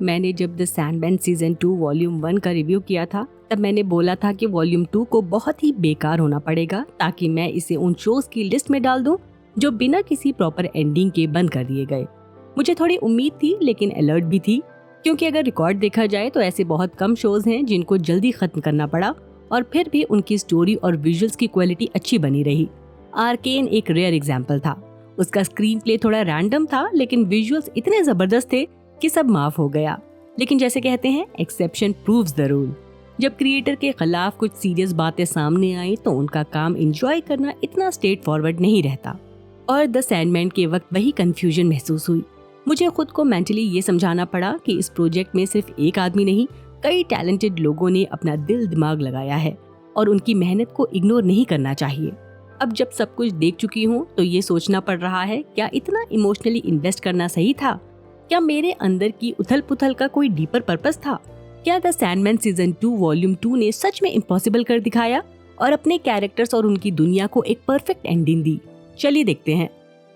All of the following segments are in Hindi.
मैंने जब द सैंडमैन सीजन 2 वॉल्यूम 1 का रिव्यू किया था तब मैंने बोला था कि वॉल्यूम 2 को बहुत ही बेकार होना पड़ेगा ताकि मैं इसे उन शोज की लिस्ट में डाल दूं जो बिना किसी प्रॉपर एंडिंग के बंद कर दिए गए। मुझे थोड़ी उम्मीद थी लेकिन अलर्ट भी थी, क्योंकि अगर रिकॉर्ड देखा जाए तो ऐसे बहुत कम शोज हैं जिनको जल्दी खत्म करना पड़ा और फिर भी उनकी स्टोरी और विजुअल्स की क्वालिटी अच्छी बनी रही। आर्केन एक रेयर एग्जाम्पल था। उसका स्क्रीन प्ले थोड़ा रैंडम था लेकिन विजुअल्स इतने जबरदस्त थे कि सब माफ हो गया। लेकिन जैसे कहते हैं, एक्सेप्शन प्रूव्स द रूल। जब क्रिएटर के खिलाफ कुछ सीरियस बातें सामने आई तो उनका काम एंजॉय करना इतना स्ट्रेट फॉरवर्ड नहीं रहता। और द सैंडमैन के वक्त वही कंफ्यूजन महसूस हुई। मुझे खुद को मेंटली ये समझाना पड़ा कि इस प्रोजेक्ट में सिर्फ एक आदमी नहीं, कई टैलेंटेड लोगों ने अपना दिल दिमाग लगाया है और उनकी मेहनत को इग्नोर नहीं करना चाहिए। अब जब सब कुछ देख चुकी हूँ तो ये सोचना पड़ रहा है, क्या इतना इमोशनली इन्वेस्ट करना सही था? क्या मेरे अंदर की उथल पुथल का कोई डीपर पर्पस था? क्या द सैंडमैन सीजन 2 वॉल्यूम 2 ने सच में इम्पॉसिबल कर दिखाया और अपने कैरेक्टर्स और उनकी दुनिया को एक परफेक्ट एंडिंग दी? चलिए देखते हैं।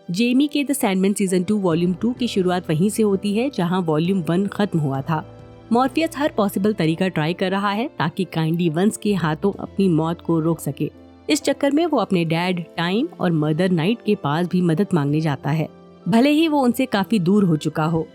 जेमी के द सैंडमैन सीजन 2 वॉल्यूम 2 की शुरुआत वहीं से होती है जहां वॉल्यूम 1 खत्म हुआ था। मॉर्फियस हर पॉसिबल तरीका ट्राई कर रहा है ताकि काइंडली वंस के हाथों अपनी मौत को रोक सके। इस चक्कर में वो अपने डैड टाइम और मदर नाइट के पास भी मदद मांगने जाता है, भले ही वो उनसे काफी दूर हो चुका हो।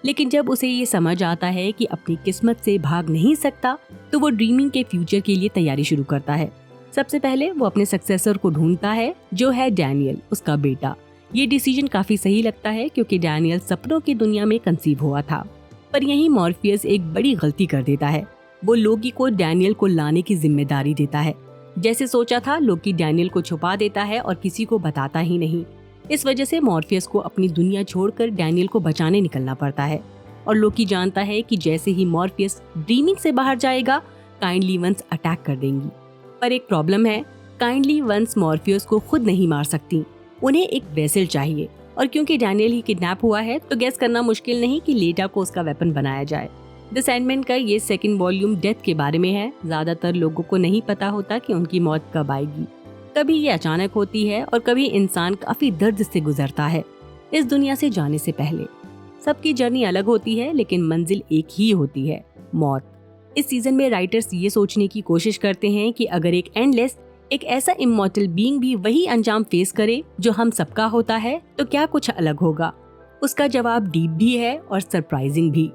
लेकिन जब उसे ये समझ आता है कि अपनी किस्मत से भाग नहीं सकता तो वो ड्रीमिंग के फ्यूचर के लिए तैयारी शुरू करता है। सबसे पहले वो अपने सक्सेसर को ढूंढता है जो है डैनियल, उसका बेटा। ये डिसीजन काफी सही लगता है क्योंकि डैनियल सपनों की दुनिया में कंसीव हुआ था। पर यहीं मॉर्फियस एक बड़ी गलती कर देता है। वो लोकी को डैनियल को लाने की जिम्मेदारी देता है। जैसे सोचा था, लोकी डैनियल को छुपा देता है और किसी को बताता ही नहीं। इस वजह से मॉर्फियस को अपनी दुनिया छोड़कर डैनियल को बचाने निकलना पड़ता है। और लोकी जानता है कि जैसे ही मॉर्फियस ड्रीमिंग से बाहर जाएगा, काइंडली वंस अटैक कर देंगी। पर एक प्रॉब्लम है, काइंडली वंस मॉर्फियस को खुद नहीं मार सकती। उन्हें एक वेसल चाहिए और क्योंकि डैनियल ही किडनैप हुआ है तो गेस करना मुश्किल नहीं कि लेटा को उसका वेपन बनाया जाए। द सैंडमैन का ये सेकंड वॉल्यूम डेथ के बारे में है। ज्यादातर लोगों को नहीं पता होता कि उनकी मौत कब आएगी। कभी ये अचानक होती है और कभी इंसान काफी दर्द से गुजरता है इस दुनिया से जाने से पहले। सबकी जर्नी अलग होती है लेकिन मंजिल एक ही होती है, मौत। इस सीजन में राइटर्स ये सोचने की कोशिश करते हैं कि अगर एक एंडलेस, एक ऐसा इमॉर्टल बीइंग भी वही अंजाम फेस करे जो हम सबका होता है तो क्या कुछ अलग होगा? उसका जवाब डीप भी है और सरप्राइजिंग भी।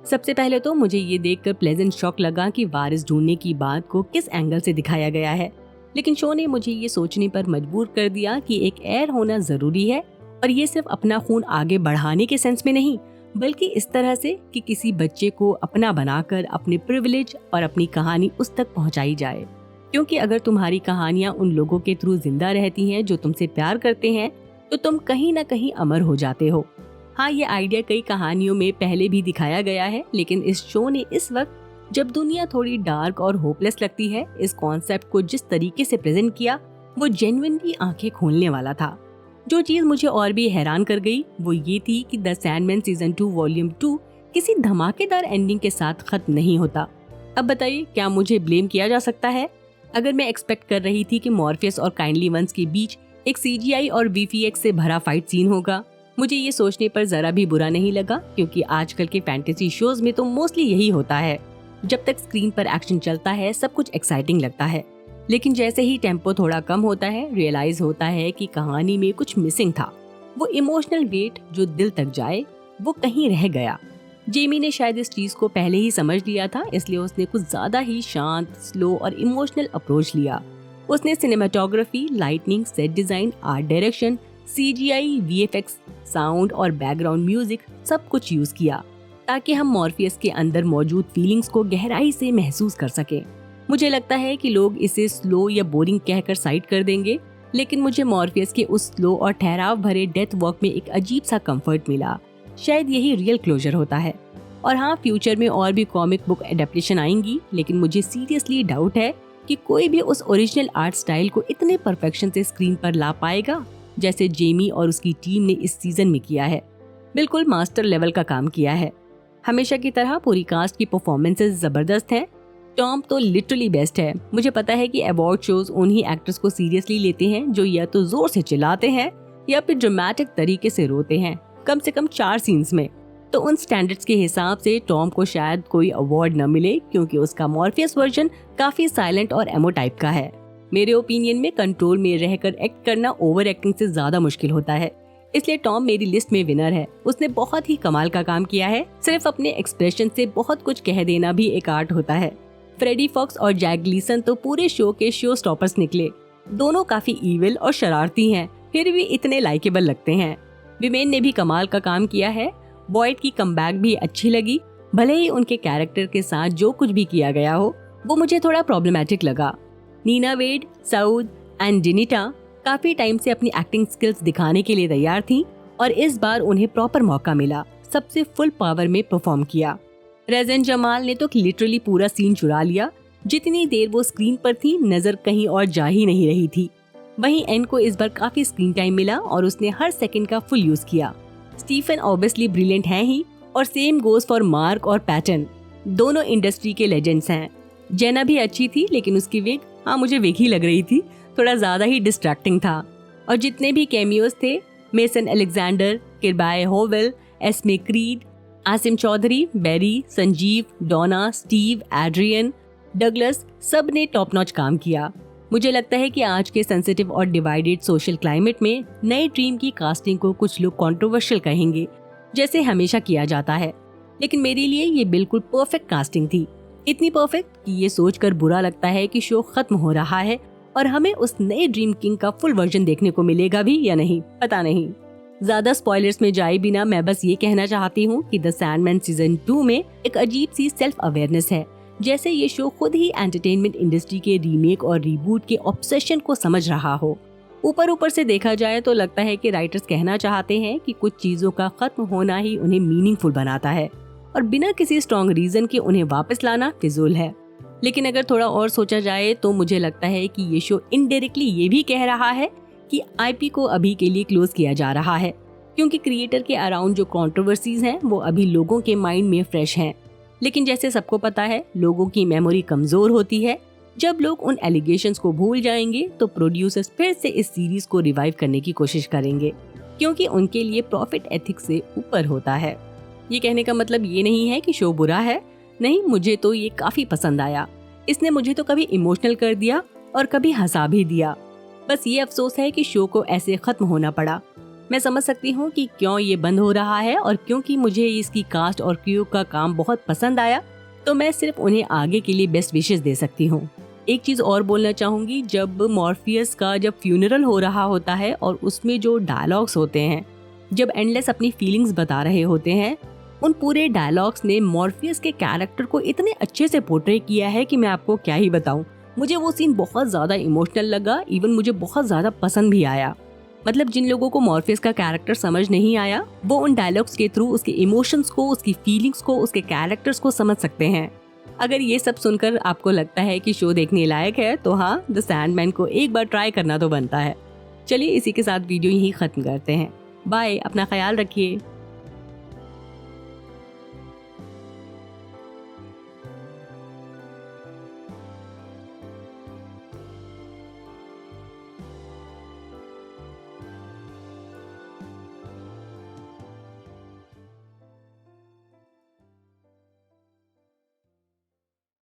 सबसे पहले तो मुझे ये देखकर प्लेजेंट शॉक लगा कि वारिस ढूंढने की बात को किस एंगल से दिखाया गया है। लेकिन शो ने मुझे ये सोचने पर मजबूर कर दिया कि एक हेir होना जरूरी है, और ये सिर्फ अपना खून आगे बढ़ाने के सेंस में नहीं, बल्कि इस तरह से कि किसी बच्चे को अपना बनाकर अपने प्रिविलेज और अपनी कहानी उस तक पहुंचाई जाए। क्योंकि अगर तुम्हारी कहानियां उन लोगों के थ्रू जिंदा रहती हैं जो तुमसे प्यार करते हैं तो तुम कहीं ना कहीं अमर हो जाते हो। हाँ, ये आइडिया कई कहानियों में पहले भी दिखाया गया है, लेकिन इस शो ने इस वक्त जब दुनिया थोड़ी डार्क और होपलेस लगती है, इस कॉन्सेप्ट को जिस तरीके से प्रेजेंट किया वो जेन्युइनली आंखें खोलने वाला था। जो चीज मुझे और भी हैरान कर गई वो ये थी कि द सैंडमैन सीजन 2 वॉल्यूम 2 किसी धमाकेदार एंडिंग के साथ खत्म नहीं होता। अब बताइए, क्या मुझे ब्लेम किया जा सकता है? अगर मैं एक्सपेक्ट कर रही थी कि मॉर्फियस और काइंडली वंस के बीच एक CGI और VFX से भरा फाइट सीन होगा, मुझे ये सोचने पर जरा भी बुरा नहीं लगा, क्योंकि आजकल के फैंटेसी शोज में तो मोस्टली यही होता है। जब तक स्क्रीन पर एक्शन चलता है सब कुछ एक्साइटिंग लगता है, लेकिन जैसे ही टेम्पो थोड़ा कम होता है रियलाइज होता है कि कहानी में कुछ मिसिंग था। वो इमोशनल वेट जो दिल तक जाए वो कहीं रह गया। जेमी ने शायद इस चीज को पहले ही समझ लिया था, इसलिए उसने कुछ ज्यादा ही शांत, स्लो और इमोशनल अप्रोच लिया। उसने cinematography, lightning, set design, art direction, CGI, VFX, sound और बैकग्राउंड म्यूजिक सब कुछ यूज किया ताकि हम मॉर्फियस के अंदर मौजूद फीलिंग्स को गहराई से महसूस कर सकें। मुझे लगता है कि लोग इसे स्लो या बोरिंग कहकर साइड कर देंगे, लेकिन मुझे मॉर्फियस के उस स्लो और ठहराव भरे डेथ वॉक में एक अजीब सा कंफर्ट मिला। शायद यही रियल क्लोजर होता है। और हाँ, फ्यूचर में और भी कॉमिक बुक एडेप्टेशन आएंगी, लेकिन मुझे सीरियसली डाउट है कि कोई भी उस ओरिजिनल आर्ट स्टाइल को इतने परफेक्शन से स्क्रीन पर ला पाएगा जैसे जेमी और उसकी टीम ने इस सीजन में किया है। बिल्कुल मास्टर लेवल का काम किया है। हमेशा की तरह पूरी कास्ट की परफॉर्मेंसेस जबरदस्त हैं। टॉम तो लिटरली बेस्ट है। मुझे पता है कि अवार्ड शोज उन्हीं एक्टर्स को सीरियसली लेते हैं जो या तो जोर से चिल्लाते हैं या फिर ड्रामेटिक तरीके से रोते हैं, कम से कम 4 सीन्स में। तो उन स्टैंडर्ड्स के हिसाब से टॉम को शायद कोई अवार्ड न मिले, क्योंकि उसका मॉर्फियस वर्जन काफी साइलेंट और एमो टाइप का है। मेरे ओपिनियन में कंट्रोल में रहकर एक्ट करना ओवर एक्टिंग से ज्यादा मुश्किल होता है, इसलिए टॉम मेरी लिस्ट में विनर है। उसने बहुत ही कमाल का काम किया है। सिर्फ अपने एक्सप्रेशन से बहुत कुछ कह देना भी एक आर्ट होता है। फ्रेडी फॉक्स और जैक ग्लीसन तो पूरे शो के शो स्टॉपर्स निकले। दोनों काफी ईविल और शरारती हैं, फिर भी इतने लाइकेबल लगते हैं। विमेन ने भी कमाल का काम किया है। बॉयड की कमबैक भी अच्छी लगी, भले ही उनके कैरेक्टर के साथ जो कुछ भी किया गया हो वो मुझे थोड़ा प्रॉब्लमैटिक लगा। नीना वेड, साउद एंड डिनिटा काफी टाइम से अपनी एक्टिंग स्किल्स दिखाने के लिए तैयार थीं और इस बार उन्हें प्रॉपर मौका मिला, सबसे फुल पावर में परफॉर्म किया। रेज़न जमाल ने तो लिटरली पूरा सीन चुरा लिया। जितनी देर वो स्क्रीन पर थी नजर कहीं और जा ही नहीं रही थी। वहीं एन को इस बार काफी स्क्रीन टाइम मिला और उसने हर सेकंड का फुल यूज किया। स्टीफन ऑब्वियसली ब्रिलियंट हैं ही, और सेम गोज फॉर मार्क और पैटर्न, दोनों इंडस्ट्री के लेजेंड्स हैं। जेना भी अच्छी थी, लेकिन उसकी विग, मुझे विग ही लग रही थी, थोड़ा ज्यादा ही डिस्ट्रैक्टिंग था। और जितने भी कैमियोज थे, Mason Alexander, Kirby Howell, Esme Creed, Asim Chaudhry, Berry, Sanjeev, Donna, Steve, Adrian, Douglas, सब ने टॉप नॉच काम किया। मुझे लगता है कि आज के सेंसिटिव और डिवाइडेड सोशल क्लाइमेट में नई ड्रीम की कास्टिंग को कुछ लोग कंट्रोवर्शियल कहेंगे, जैसे हमेशा किया जाता है, लेकिन मेरे लिए ये बिल्कुल परफेक्ट कास्टिंग थी। इतनी परफेक्ट कि ये सोचकर बुरा लगता है कि शो खत्म हो रहा है और हमें उस नए ड्रीम किंग का फुल वर्जन देखने को मिलेगा भी या नहीं, पता नहीं। ज्यादा स्पॉयलर्स में जाए बिना मैं बस ये कहना चाहती हूँ कि द सैंडमैन सीजन 2 में एक अजीब सी सेल्फ अवेयरनेस है, जैसे ये शो खुद ही एंटरटेनमेंट इंडस्ट्री के रीमेक और रीबूट के ऑब्सेशन को समझ रहा हो। ऊपर से देखा जाए तो लगता है कि राइटर्स कहना चाहते हैं कि कुछ चीजों का खत्म होना ही उन्हें मीनिंगफुल बनाता है और बिना किसी स्ट्रॉन्ग रीजन के उन्हें वापस लाना फिजूल है। लेकिन अगर थोड़ा और सोचा जाए तो मुझे लगता है कि ये शो इनडायरेक्टली ये भी कह रहा है कि आईपी को अभी के लिए क्लोज किया जा रहा है, क्योंकि क्रिएटर के अराउंड जो कंट्रोवर्सीज हैं वो अभी लोगों के माइंड में फ्रेश हैं। लेकिन जैसे सबको पता है, लोगों की मेमोरी कमजोर होती है। जब लोग उन एलिगेशंस को भूल जाएंगे तो प्रोड्यूसर्स फिर से इस सीरीज को रिवाइव करने की कोशिश करेंगे, क्योंकि उनके लिए प्रॉफिट एथिक्स से ऊपर होता है। ये कहने का मतलब ये नहीं है कि शो बुरा है, नहीं, मुझे तो ये काफी पसंद आया। इसने मुझे तो कभी इमोशनल कर दिया और कभी हंसा भी दिया। बस ये अफसोस है कि शो को ऐसे खत्म होना पड़ा। मैं समझ सकती हूँ कि क्यों ये बंद हो रहा है, और क्योंकि मुझे इसकी कास्ट और क्रू का काम बहुत पसंद आया तो मैं सिर्फ उन्हें आगे के लिए बेस्ट विशेस दे सकती हूँ। एक चीज और बोलना चाहूंगी, जब मॉर्फियस का जब फ्यूनरल हो रहा होता है और उसमें जो डायलॉग्स होते हैं, जब एंडलेस अपनी फीलिंग्स बता रहे होते हैं, उन पूरे डायलॉग्स ने मॉर्फियस के कैरेक्टर को इतने अच्छे से पोर्ट्रे किया है कि मैं आपको क्या ही बताऊं। मुझे वो सीन बहुत ज्यादा इमोशनल लगा, इवन मुझे बहुत ज्यादा पसंद भी आया। मतलब जिन लोगों को मॉर्फियस का कैरेक्टर समझ नहीं आया, वो उन डायलॉग्स के थ्रू उसके इमोशंस को, उसकी फीलिंग्स को, उसके कैरेक्टर्स को समझ सकते हैं। अगर ये सब सुनकर आपको लगता है कि शो देखने लायक है तो हाँ, द सैंडमैन को एक बार ट्राई करना तो बनता है। चलिए इसी के साथ वीडियो यहीं खत्म करते हैं। बाय, अपना ख्याल रखिए।